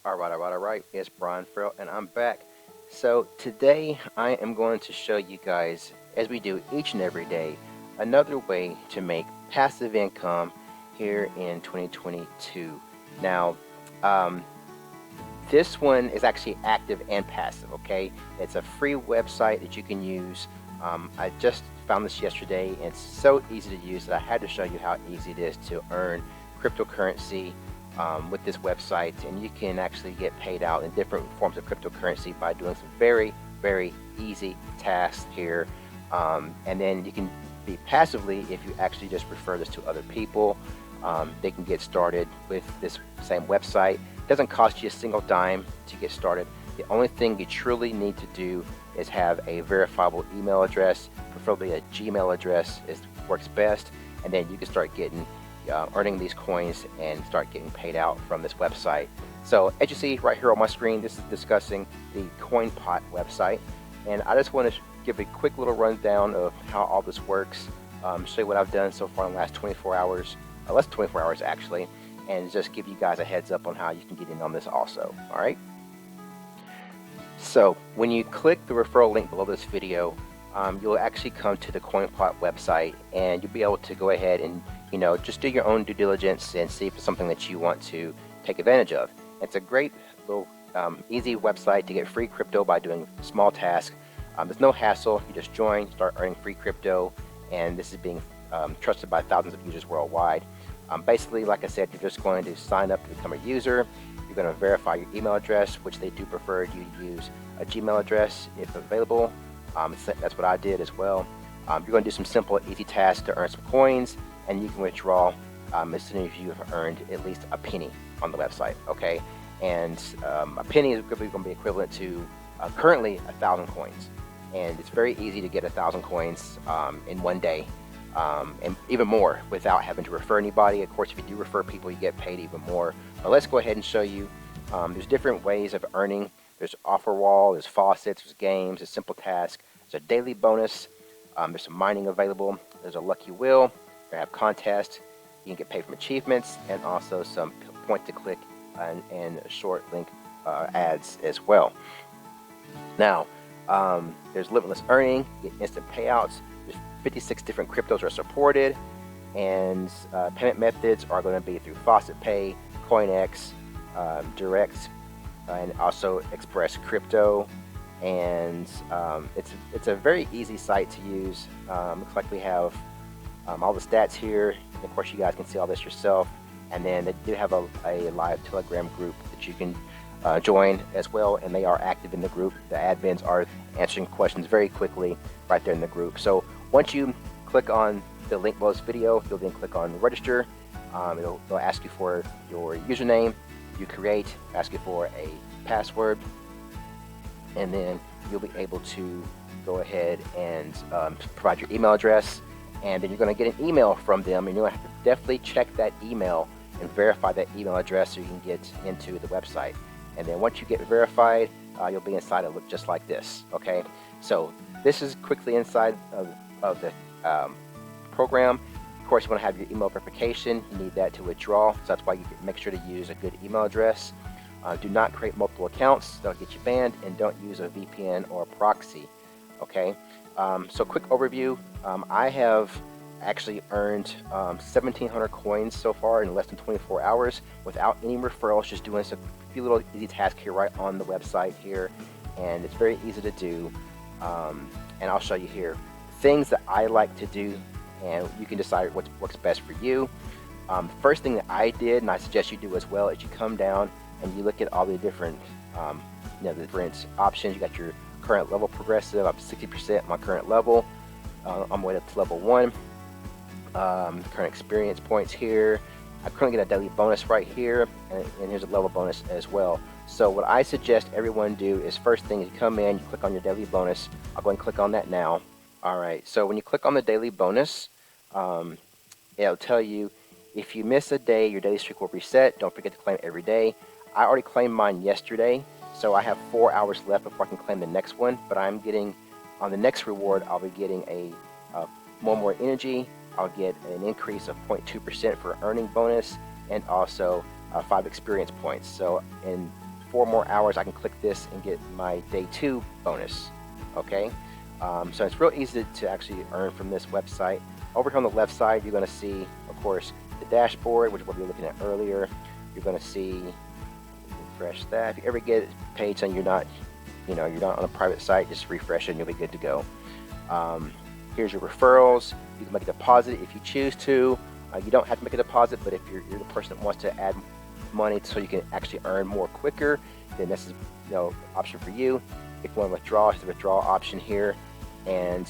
All right. It's Brian Farrell, and I'm back. So today I am going to show you guys, as we do each and every day, another way to make passive income here in 2022. Now, um, this one is actually active and passive. Okay, it's a free website that you can use. I just found this yesterday, and it's so easy to use that I had to show you how easy it is to earn cryptocurrency with this website, and you can actually get paid out in different forms of cryptocurrency by doing some very easy tasks here, and then you can be passively if you actually just refer this to other people. They can get started with this same website. It doesn't cost you a single dime to get started. The only thing you truly need to do is have a verifiable email address, preferably a Gmail address works best, and then you can start getting earning these coins and start getting paid out from this website. So as you see right here on my screen, this is discussing the Coinpot website, and I just want to give a quick little rundown of how all this works, show you what I've done so far in the last 24 hours, less than 24 hours actually, and just give you guys a heads up on how you can get in on this also. All right. So when you click the referral link below this video, you'll actually come to the Coinpot website, and you'll be able to go ahead and just do your own due diligence and see if it's something that you want to take advantage of. It's a great little easy website to get free crypto by doing small tasks. There's no hassle. You just join, start earning free crypto, and this is being trusted by thousands of users worldwide. Basically, like I said, you're just going to sign up to become a user. You're going to verify your email address, which they do prefer you use a Gmail address if available. That's what I did as well. You're going to do some simple, easy tasks to earn some coins, and you can withdraw as soon as you have earned at least a penny on the website. Okay, and a penny is going to be equivalent to currently 1,000 coins, and it's very easy to get 1,000 coins in one day, and even more without having to refer anybody. Of course, if you do refer people, you get paid even more. But let's go ahead and show you. There's different ways of earning. There's offer wall, there's faucets, there's games, there's simple task, there's a daily bonus, there's some mining available, there's a lucky wheel, you have contests, you can get paid from achievements, and also some point to click and short link ads as well. Now, there's limitless earning, you get instant payouts, there's 56 different cryptos are supported, and payment methods are going to be through Faucet Pay, CoinX, Direct, and also Express Crypto, and it's a very easy site to use. Looks like we have all the stats here. Of course, you guys can see all this yourself, and then they do have a live Telegram group that you can join as well, and they are active in the group. The admins are answering questions very quickly right there in the group. So once you click on the link below this video, you'll then click on register. It'll ask you for your username you create, ask you for a password, and then you'll be able to go ahead and provide your email address, and then you're going to get an email from them, and you'll have to definitely check that email and verify that email address so you can get into the website. And then once you get verified, you'll be inside. It look just like this. Okay, so this is quickly inside of the program. Of course, you want to have your email verification. You need that to withdraw, so that's why you make sure to use a good email address. Do not create multiple accounts, that'll get you banned, and don't use a VPN or a proxy. Okay, so quick overview. I have actually earned 1,700 coins so far in less than 24 hours without any referrals, just doing a few little easy tasks here right on the website here, and it's very easy to do. And I'll show you here things that I like to do, and you can decide what works best for you. The first thing that I did, and I suggest you do as well, is you come down and you look at all the different the different options. You got your current level progressive. I'm 60% my current level. I'm way up to level 1. Current experience points here. I currently get a daily bonus right here, and here's a level bonus as well. So what I suggest everyone do is, first thing is you come in, you click on your daily bonus. I'll go and click on that now. Alright, so when you click on the daily bonus, it'll tell you if you miss a day, your daily streak will reset. Don't forget to claim every day. I already claimed mine yesterday, so I have 4 hours left before I can claim the next one, but I'm getting, on the next reward, I'll be getting a more energy. I'll get an increase of 0.2% for earning bonus, and also 5 experience points. So, and 4 more hours, I can click this and get my day 2 bonus. Okay, so it's real easy to actually earn from this website. Over here on the left side, you're going to see, of course, the dashboard, which is what we were looking at earlier. You're going to see, refresh that. If you ever get a page and you're not on a private site, just refresh it and you'll be good to go. Here's your referrals. You can make a deposit if you choose to. You don't have to make a deposit, but if you're the person that wants to add money so you can actually earn more quicker, then this is option for you. If you want to withdraw, it's the withdrawal option here, and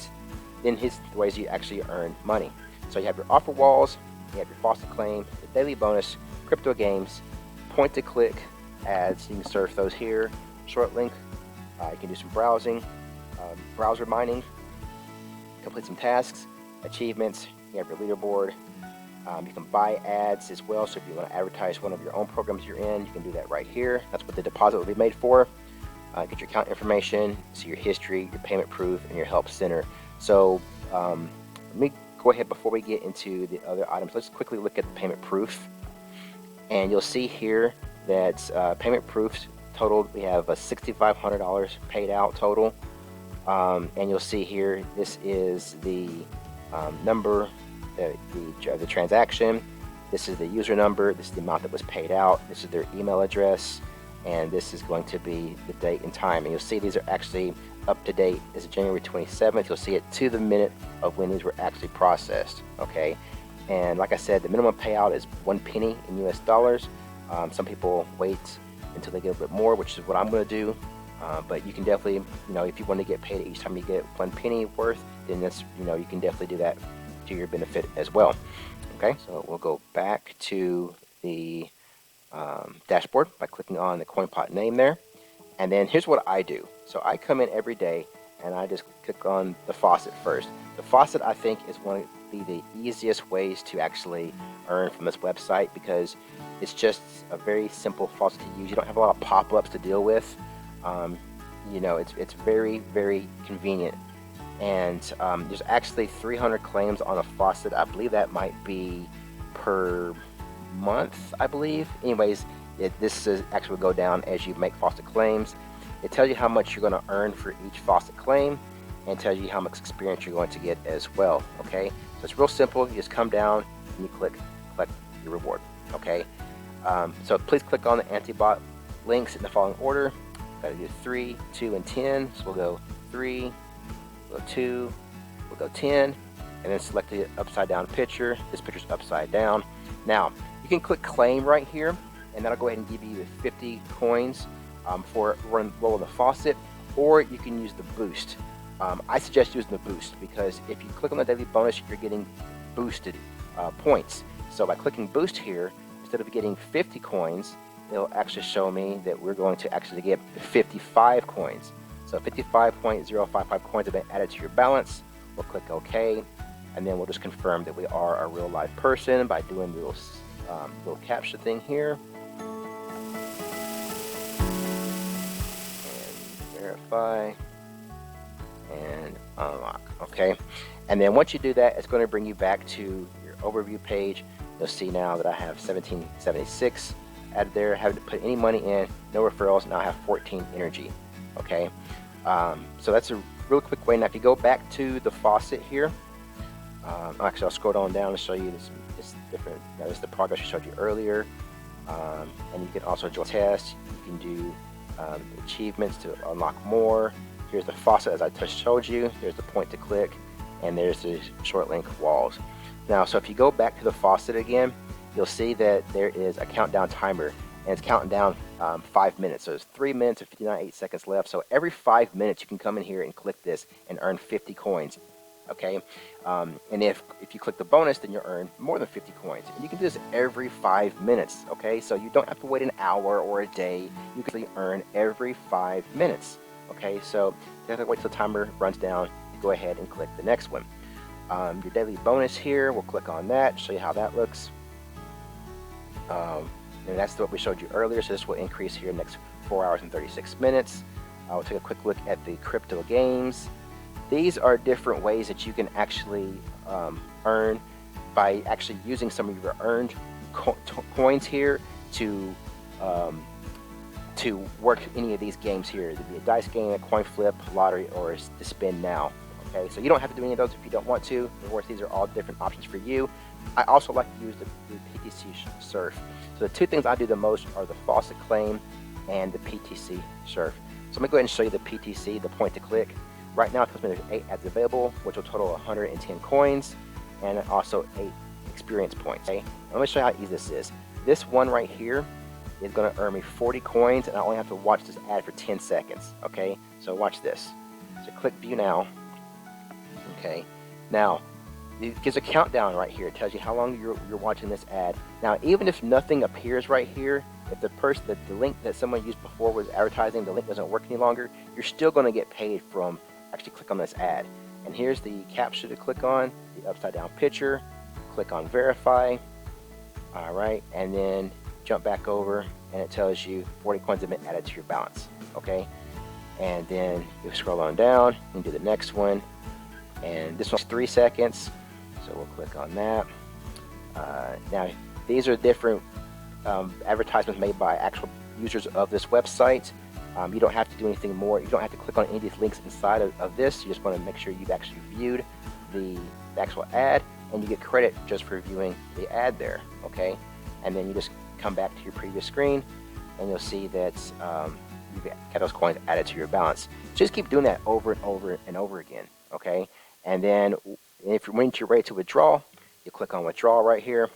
then here's the ways you actually earn money. So you have your offer walls, you have your faucet claim, the daily bonus, crypto games, point to click ads. You can surf those here. Short link. You can do some browsing, browser mining, complete some tasks, achievements. You have your leaderboard. You can buy ads as well, so if you want to advertise one of your own programs you're in, you can do that right here. That's what the deposit will be made for. Get your account information, see your history, your payment proof, and your help center. So let me go ahead, before we get into the other items, let's quickly look at the payment proof. And you'll see here that payment proofs totaled, we have a $6,500 paid out total. And you'll see here, this is the number, the transaction. This is the user number. This is the amount that was paid out. This is their email address, and this is going to be the date and time. And you'll see these are actually up to date. This is January 27th. You'll see it to the minute of when these were actually processed. Okay, and like I said, the minimum payout is 1 penny in US dollars. Some people wait until they get a bit more, which is what I'm going to do. But you can definitely, if you want to get paid each time you get 1 penny worth, then that's, you can definitely do that to your benefit as well. Okay, so we'll go back to the dashboard by clicking on the Coinpot name there. And then here's what I do. So I come in every day and I just click on the faucet first. The faucet, I think, is one of the easiest ways to actually earn from this website, because it's just a very simple faucet to use. You don't have a lot of pop-ups to deal with. It's very, very convenient. And there's actually 300 claims on a faucet. I believe that might be per month, I believe. Anyways, this is actually will go down as you make faucet claims. It tells you how much you're going to earn for each faucet claim, and tells you how much experience you're going to get as well. Okay, so it's real simple. You just come down and you click collect your reward. Okay, so please click on the anti-bot links in the following order. Got to do 3, 2, and 10. So we'll go 3, we'll go 2, we'll go 10, and then select the upside down picture. This picture's upside down. Now you can click claim right here, and that'll go ahead and give you the 50 coins for rolling the faucet, or you can use the boost. I suggest using the boost, because if you click on the daily bonus, you're getting boosted points. So by clicking boost here, instead of getting 50 coins, it'll actually show me that we're going to actually get 55 coins. So 55.055 coins have been added to your balance. We'll click OK, and then we'll just confirm that we are a real live person by doing the little captcha thing here. And verify and unlock. Okay, and then once you do that, it's going to bring you back to your overview page. You'll see now that I have 1776 added there. I haven't put any money in, no referrals. Now I have 14 energy. Okay, so that's a real quick way. Now if you go back to the faucet here, actually I'll scroll on down and show you this different. This is the progress I showed you earlier, and you can also join tests. You can do achievements to unlock more. Here's the faucet as I just showed you. There's the point to click, and there's the short link walls. Now, so if you go back to the faucet again, you'll see that there is a countdown timer, and it's counting down 5 minutes. So it's 3 minutes and 59 seconds left. So every 5 minutes you can come in here and click this and earn 50 coins. Okay, and if you click the bonus, then you'll earn more than 50 coins. And you can do this every 5 minutes. Okay, so you don't have to wait an hour or a day. You can earn every 5 minutes. Okay, so you have to wait till the timer runs down to go ahead and click the next one. Your daily bonus here, we'll click on that, show you how that looks. And that's what we showed you earlier, so this will increase here next 4 hours and 36 minutes. We'll take a quick look at the crypto games. These are different ways that you can actually earn by actually using some of your earned coins here to to work any of these games here. It'd be a dice game, a coin flip, lottery, or the spin now. Okay, so you don't have to do any of those if you don't want to. Of course, these are all different options for you. I also like to use the PTC surf. So the two things I do the most are the faucet claim and the PTC surf. So I'm going to go ahead and show you the PTC, the point to click. Right now it tells me there's 8 ads available, which will total 110 coins and also 8 experience points. Okay, let me show you how easy this is. This one right here is going to earn me 40 coins, and I only have to watch this ad for 10 seconds. Okay, so watch this. So click view now. Okay, now it gives a countdown right here. It tells you how long you're watching this ad. Now, even if nothing appears right here, if the link that someone used before was advertising, the link doesn't work any longer, you're still going to get paid from actually click on this ad. And here's the captcha to click on, the upside down picture. Click on verify. All right, and then jump back over, and it tells you 40 coins have been added to your balance. Okay, and then you scroll on down and do the next one, and this one's 3 seconds, so we'll click on that. Now these are different advertisements made by actual users of this website. You don't have to do anything more. You don't have to click on any of these links inside of this. You just want to make sure you've actually viewed the actual ad, and you get credit just for viewing the ad there. Okay, and then you just come back to your previous screen, and you'll see that you've got those coins added to your balance. Just keep doing that over and over and over again. Okay, and then when you're ready to withdraw, you click on withdrawal right here,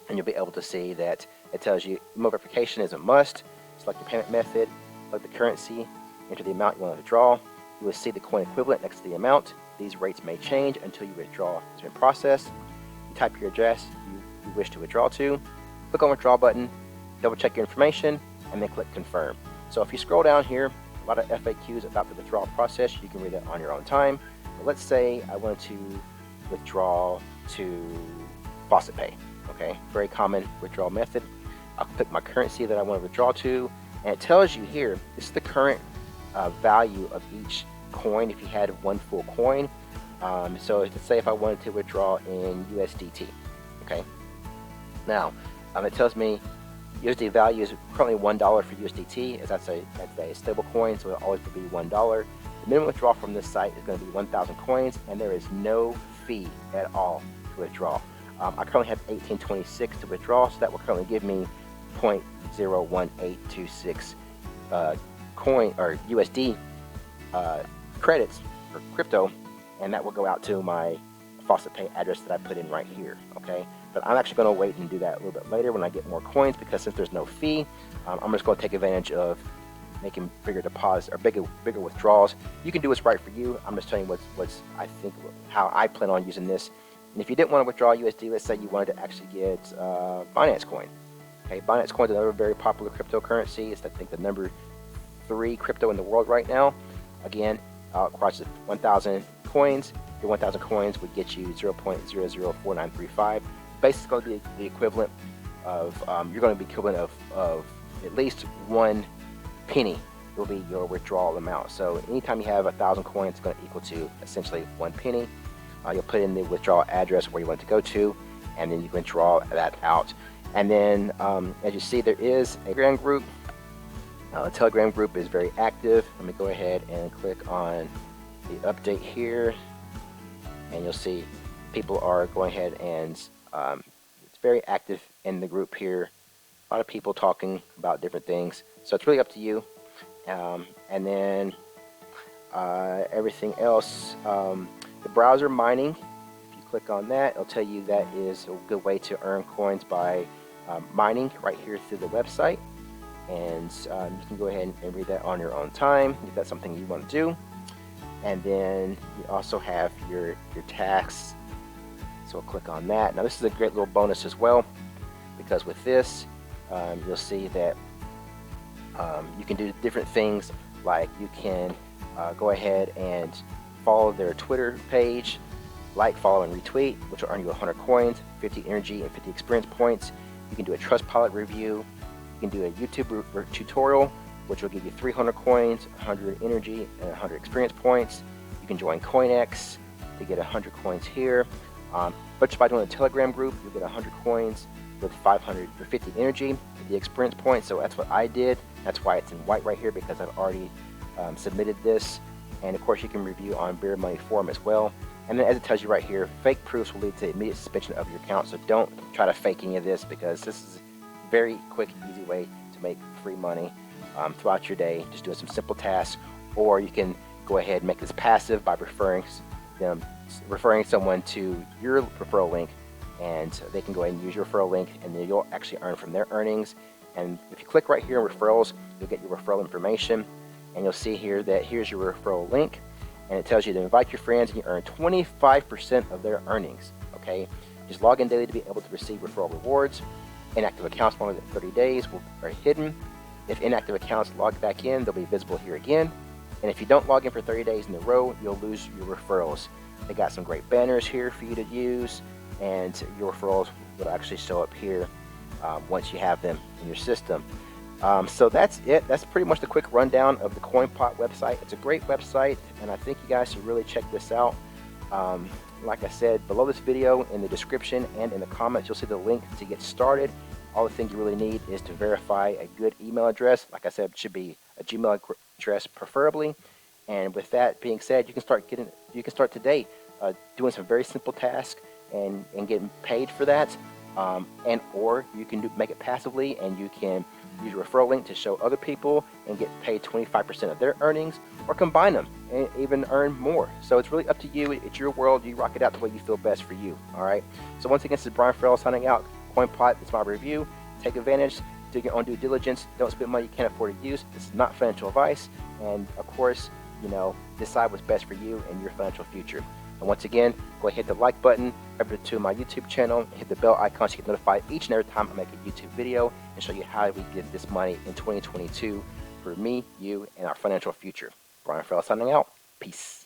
and you'll be able to see that it tells you email verification is a must. Select your payment method, select the currency, enter the amount you want to withdraw. You will see the coin equivalent next to the amount. These rates may change until your withdrawal has been processed. You type your address you wish to withdraw to, click on the withdraw button, double check your information, and then click confirm. So if you scroll down here, a lot of FAQs about the withdrawal process. You can read that on your own time. But let's say I want to withdraw to faucet pay. Okay, very common withdrawal method. I'll click my currency that I want to withdraw to, and it tells you here this is the current value of each coin if you had one full coin. So let's say if I wanted to withdraw in USDT. Okay, now it tells me USD value is currently $1 for USDT, as that's a stable coin, so it'll always be $1. The minimum withdrawal from this site is going to be 1,000 coins, and there is no fee at all to withdraw. I currently have 1826 to withdraw, so that will currently give me 0.01826 coin or USD credits or crypto, and that will go out to my faucet pay address that I put in right here. Okay, but I'm actually going to wait and do that a little bit later when I get more coins, because since there's no fee, I'm just going to take advantage of making bigger deposits or bigger withdrawals. You can do what's right for you. I'm just telling you what's I think how I plan on using this. And if you didn't want to withdraw USD, let's say you wanted to actually get Binance coin. Okay, Binance coin is another very popular cryptocurrency. It's I think the number 3 crypto in the world right now. Again, it costs 1,000 coins. Your 1,000 coins would get you 0.004935. Basically, going to be the equivalent of you're going to be equivalent of at least 1 penny will be your withdrawal amount. So anytime you have 1,000 coins, it's going to equal to essentially 1 penny. You'll put in the withdrawal address where you want to go to, and then you can draw that out. And then, as you see, there is a Telegram group. The Telegram group is very active. Let me go ahead and click on the update here, and you'll see people are going ahead and it's very active in the group here. A lot of people talking about different things. So it's really up to you. And then everything else, the browser mining, if you click on that, it'll tell you that is a good way to earn coins by mining right here through the website. And you can go ahead and read that on your own time if that's something you want to do. And then you also have your tasks, so we'll click on that. Now this is a great little bonus as well, because with this you'll see that you can do different things, like you can go ahead and follow their Twitter page, like, follow, and retweet, which will earn you 100 coins, 50 energy, and 50 experience points. You can do a Trustpilot review. You can do a YouTube tutorial, which will give you 300 coins, 100 energy, and 100 experience points. You can join CoinX to get 100 coins here. But just by doing a Telegram group, you'll get 100 coins. with 550 energy, the experience points. So that's what I did. That's why it's in white right here, because I've already submitted this. And of course, you can review on Beer Money Forum as well. And then as it tells you right here, fake proofs will lead to immediate suspension of your account. So don't try to fake any of this, because this is a very quick, easy way to make free money throughout your day, just doing some simple tasks. Or you can go ahead and make this passive by referring someone to your referral link, and they can go ahead and use your referral link, and then you'll actually earn from their earnings. And if you click right here on referrals, you'll get your referral information, and you'll see here that here's your referral link, and it tells you to invite your friends, and you earn 25% of their earnings. Okay, just log in daily to be able to receive referral rewards. Inactive accounts longer than 30 days are hidden. If inactive accounts log back in, they'll be visible here again. And if you don't log in for 30 days in a row, you'll lose your referrals. They got some great banners here for you to use, and your referrals will actually show up here once you have them in your system. So that's it. That's pretty much the quick rundown of the Coinpot website. It's a great website, and I think you guys should really check this out. Like I said, below this video, in the description and in the comments, you'll see the link to get started. All the things you really need is to verify a good email address. Like I said, it should be a Gmail address preferably. And with that being said, you can start today doing some very simple tasks and getting paid for that. Or you can make it passively, and you can use your referral link to show other people and get paid 25% of their earnings, or combine them and even earn more. So it's really up to you. It's your world. You rock it out the way you feel best for you. All right. So once again, this is Brian Farrell signing out. Coinpot, it's my review. Take advantage. Do your own due diligence. Don't spend money you can't afford to use. This is not financial advice. And of course, decide what's best for you and your financial future. And once again, go ahead, hit the like button, subscribe to my YouTube channel, and hit the bell icon so you get notified each and every time I make a YouTube video and show you how we get this money in 2022 for me, you, and our financial future. Brian Farrell signing out. Peace.